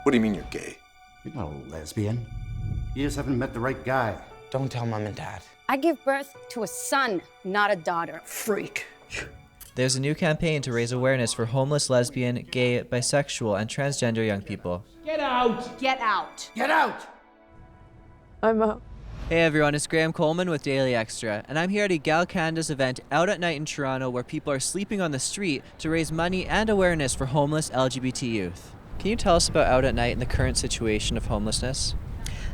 What do you mean you're gay? You're not a lesbian. You just haven't met the right guy. Don't tell Mom and Dad. I give birth to a son, not a daughter. Freak. There's a new campaign to raise awareness for homeless, lesbian, gay, bisexual, and transgender young people. Get out! Get out. Get out! I'm out. Hey everyone, it's Graham Coleman with Daily Xtra, and I'm here at Egale Canada's event Out at Night in Toronto, where people are sleeping on the street to raise money and awareness for homeless LGBT youth. Can you tell us about Out at Night and the current situation of homelessness?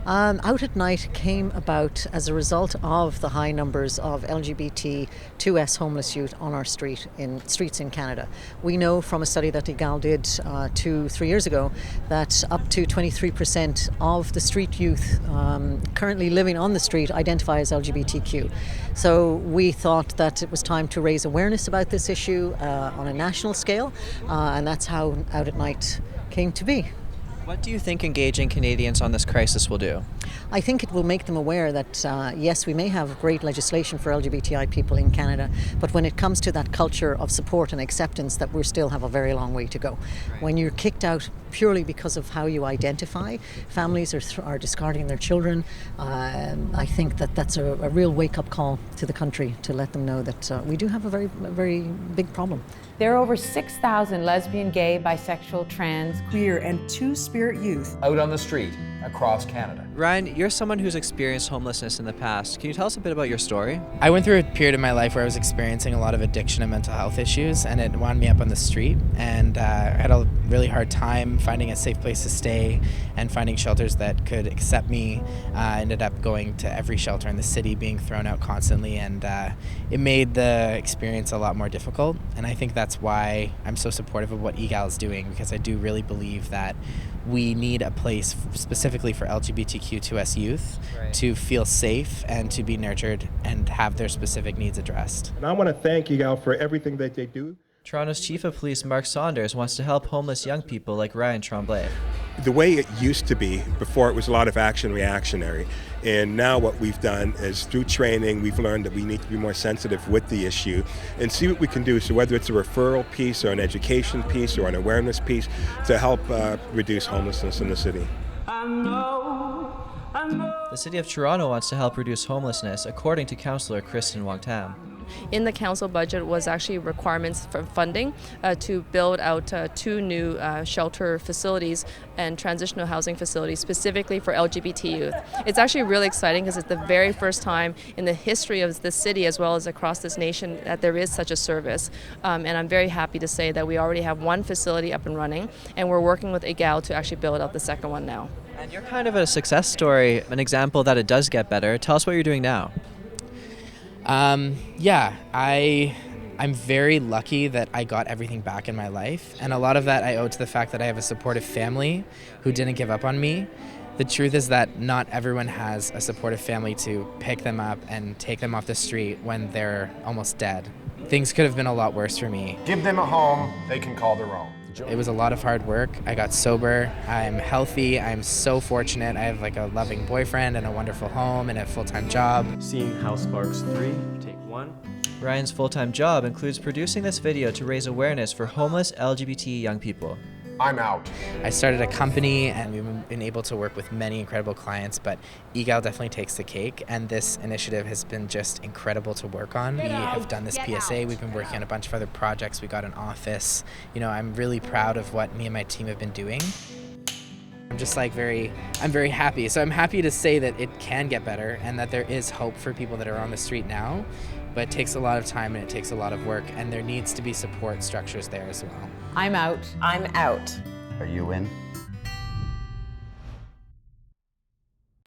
Out at Night came about as a result of the high numbers of LGBT 2S homeless youth on our streets in Canada. We know from a study that Egale did 2-3 years ago that up to 23% of the street youth currently living on the street identify as LGBTQ. So we thought that it was time to raise awareness about this issue on a national scale, and that's how Out at Night came to be. What do you think engaging Canadians on this crisis will do? I think it will make them aware that, yes, we may have great legislation for LGBTI people in Canada, but when it comes to that culture of support and acceptance, that we still have a very long way to go. Right. When you're kicked out purely because of how you identify, families are discarding their children. I think that that's a real wake-up call to the country to let them know that we do have a very big problem. There are over 6,000 lesbian, gay, bisexual, trans, queer, and two-spirit youth Out on the street across Canada. Ryan, you're someone who's experienced homelessness in the past. Can you tell us a bit about your story? I went through a period of my life where I was experiencing a lot of addiction and mental health issues, and it wound me up on the street. And I had a really hard time finding a safe place to stay and finding shelters that could accept me. I ended up going to every shelter in the city, being thrown out constantly, and it made the experience a lot more difficult. And I think that's why I'm so supportive of what Egale is doing, because I do really believe that we need a place specifically for LGBTQ2S youth to feel safe and to be nurtured and have their specific needs addressed. And I want to thank Egale for everything that they do. Toronto's Chief of Police Mark Saunders wants to help homeless young people like Ryan Tremblay. The way it used to be, before it was a lot of action reactionary, and now what we've done is through training we've learned that we need to be more sensitive with the issue and see what we can do. So whether it's a referral piece or an education piece or an awareness piece to help reduce homelessness in the city. The City of Toronto wants to help reduce homelessness, according to Councillor Kristyn Wong-Tam. In the council budget was actually requirements for funding to build out 2 new shelter facilities and transitional housing facilities specifically for LGBT youth. It's actually really exciting because it's the very first time in the history of this city as well as across this nation that there is such a service. And I'm very happy to say that we already have 1 facility up and running, and we're working with Egale to actually build out the second one now. And you're kind of a success story, an example that it does get better. Tell us what you're doing now. I'm very lucky that I got everything back in my life, and a lot of that I owe to the fact that I have a supportive family who didn't give up on me. The truth is that not everyone has a supportive family to pick them up and take them off the street when they're almost dead. Things could have been a lot worse for me. Give them a home they can call their own. It was a lot of hard work. I got sober. I'm healthy. I'm so fortunate. I have a loving boyfriend and a wonderful home and a full-time job. Seeing House Sparks 3, take 1. Ryan's full-time job includes producing this video to raise awareness for homeless LGBT young people. I'm out. I started a company and we've been able to work with many incredible clients, but Egale definitely takes the cake, and this initiative has been just incredible to work on. We have done this PSA, we've been working on a bunch of other projects, we got an office. I'm really proud of what me and my team have been doing. I'm just I'm very happy. So I'm happy to say that it can get better and that there is hope for people that are on the street now, but it takes a lot of time and it takes a lot of work, and there needs to be support structures there as well. I'm out. I'm out. Are you in?